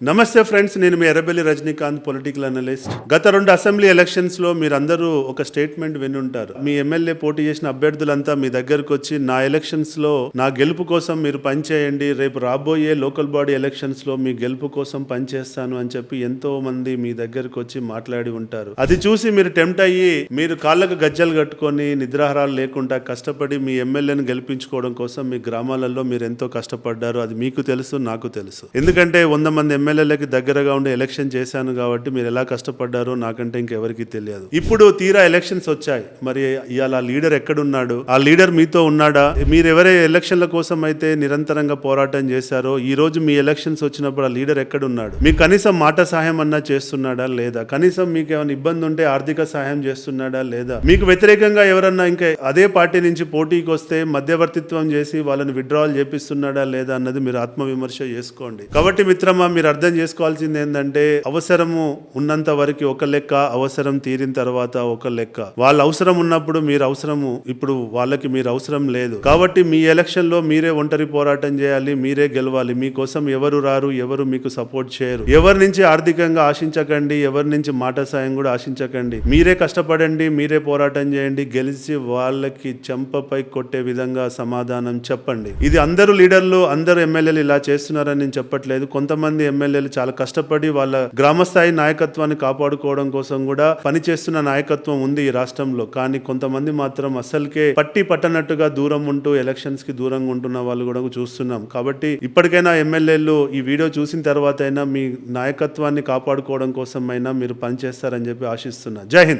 నమస్తే ఫ్రెండ్స్, నేను మీ Errabelli Rajinikanth, political analyst. గత 2 అసెంబ్లీ ఎలక్షన్స్ లో మీరందరూ ఒక స్టేట్మెంట్ వినుంటారు. మీ ఎమ్మెల్యే పోటీ చేసిన అభ్యర్థులంతా మీ దగ్గరకు వచ్చి నా ఎలక్షన్స్ లో నా గెలుపు కోసం మీరు పనిచేయండి, రేపు రాబోయే లోకల్ బాడీ ఎలక్షన్స్ లో మీ గెలుపు కోసం పనిచేస్తాను అని చెప్పి ఎంతో మంది మీ దగ్గరకు వచ్చి మాట్లాడి ఉంటారు. అది చూసి మీరు టెంప్ట్ అయ్యి మీరు కాళ్ళకు గజ్జలు కట్టుకొని నిద్రాహారాలు లేకుండా కష్టపడి మీ ఎమ్మెల్యేను గెలిపించుకోవడం కోసం మీ గ్రామాలలో మీరు ఎంతో కష్టపడ్డారు. అది మీకు తెలుసు, నాకు తెలుసు. ఎందుకంటే 100 మంది ఎమ్మెల్యేలకి దగ్గరగా ఉండి ఎలక్షన్ చేశాను కాబట్టి మీరు ఎలా కష్టపడ్డారో నాకంటే ఇంకెవరికి తెలియదు. ఇప్పుడు తీరా ఎలక్షన్స్ వచ్చాయి, మరి ఇవాళ ఆ లీడర్ ఎక్కడున్నాడు? ఆ లీడర్ మీతో ఉన్నాడా? మీరు ఎవరే ఎలక్షన్ల కోసం అయితే నిరంతరంగా పోరాటం చేశారో ఈ రోజు మీ ఎలక్షన్స్ వచ్చినప్పుడు ఆ లీడర్ ఎక్కడున్నాడు? మీకు కనీసం మాట సహాయం అన్నా చేస్తున్నాడా లేదా? కనీసం మీకు ఏమైనా ఇబ్బంది ఉంటే ఆర్థిక సహాయం చేస్తున్నాడా లేదా? మీకు వ్యతిరేకంగా ఎవరన్నా ఇంకా అదే పార్టీ నుంచి పోటీకి వస్తే మధ్యవర్తిత్వం చేసి వాళ్ళని విత్డ్రావల్ చేపిస్తున్నాడా లేదా అన్నది మీరు ఆత్మవిమర్శ చేసుకోండి. కాబట్టి మిత్రమా, మీరు అర్థం చేసుకోవాల్సింది ఏంటంటే అవసరము ఉన్నంత వరకు ఒక లెక్క, అవసరం తీరిన తర్వాత ఒక లెక్క. వాళ్ళ అవసరం ఉన్నప్పుడు మీరు అవసరము, ఇప్పుడు వాళ్ళకి మీరు అవసరం లేదు. కాబట్టి మీ ఎలక్షన్ లో మీరే ఒంటరి పోరాటం చేయాలి, మీరే గెలవాలి. మీకోసం ఎవరు రారు, ఎవరు మీకు సపోర్ట్ చేయరు. ఎవరి నుంచి ఆర్థికంగా ఆశించకండి, ఎవరి నుంచి మాట సాయం కూడా ఆశించకండి. మీరే కష్టపడండి, మీరే పోరాటం చేయండి, గెలిచి వాళ్ళకి చెంపపై కొట్టే విధంగా సమాధానం చెప్పండి. ఇది అందరూ లీడర్లు, అందరూ ఎమ్మెల్యేలు ఇలా చేస్తున్నారని నేను చెప్పట్లేదు. కొంతమంది ఎమ్మెల్యేలు చాలా కష్టపడి వాళ్ళ గ్రామస్థాయి నాయకత్వాన్ని కాపాడుకోవడం కోసం కూడా పనిచేస్తున్న నాయకత్వం ఉంది ఈ రాష్ట్రంలో. కానీ కొంతమంది మాత్రం అసలుకే పట్టి పట్టనట్టుగా దూరం ఉంటూ ఎలక్షన్స్ కి దూరంగా ఉంటున్న వాళ్ళు కూడా చూస్తున్నాం. కాబట్టి ఇప్పటికైనా ఎమ్మెల్యేలు ఈ వీడియో చూసిన తర్వాత అయినా మీ నాయకత్వాన్ని కాపాడుకోవడం కోసం అయినా మీరు పనిచేస్తారని చెప్పి ఆశిస్తున్నా. జై హింద్.